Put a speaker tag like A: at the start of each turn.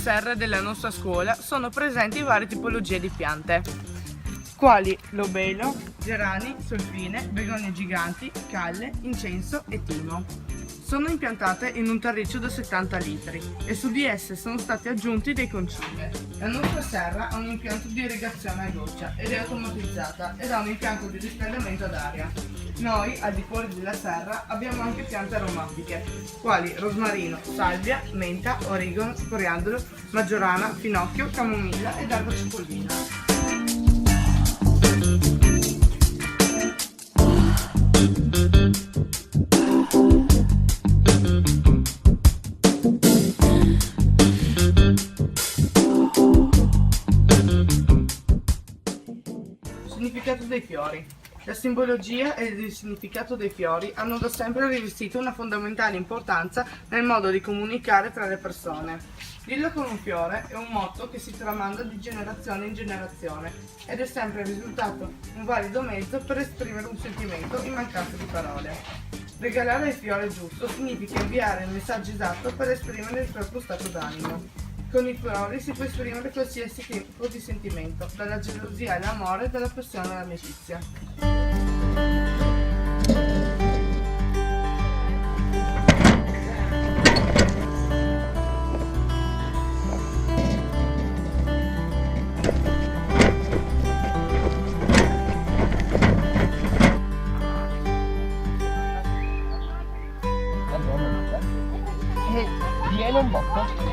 A: serra della nostra scuola sono presenti varie tipologie di piante, quali lobelo, gerani, solfine, begonie giganti, calle, incenso e timo. Sono impiantate in un terriccio da 70 litri e su di esse sono stati aggiunti dei concime. La nostra serra ha un impianto di irrigazione a goccia ed è automatizzata ed ha un impianto di riscaldamento ad aria. Noi, al di fuori della serra, abbiamo anche piante aromatiche, quali rosmarino, salvia, menta, origano, coriandolo, maggiorana, finocchio, camomilla ed erba cipollina. Significato dei fiori. La simbologia e il significato dei fiori hanno da sempre rivestito una fondamentale importanza nel modo di comunicare tra le persone. Dillo con un fiore è un motto che si tramanda di generazione in generazione ed è sempre risultato un valido mezzo per esprimere un sentimento in mancanza di parole. Regalare il fiore giusto significa inviare il messaggio esatto per esprimere il proprio stato d'animo. Con i fiori si può esprimere qualsiasi tipo di sentimento, dalla gelosia all'amore, dalla passione all'amicizia.
B: Viene un botto.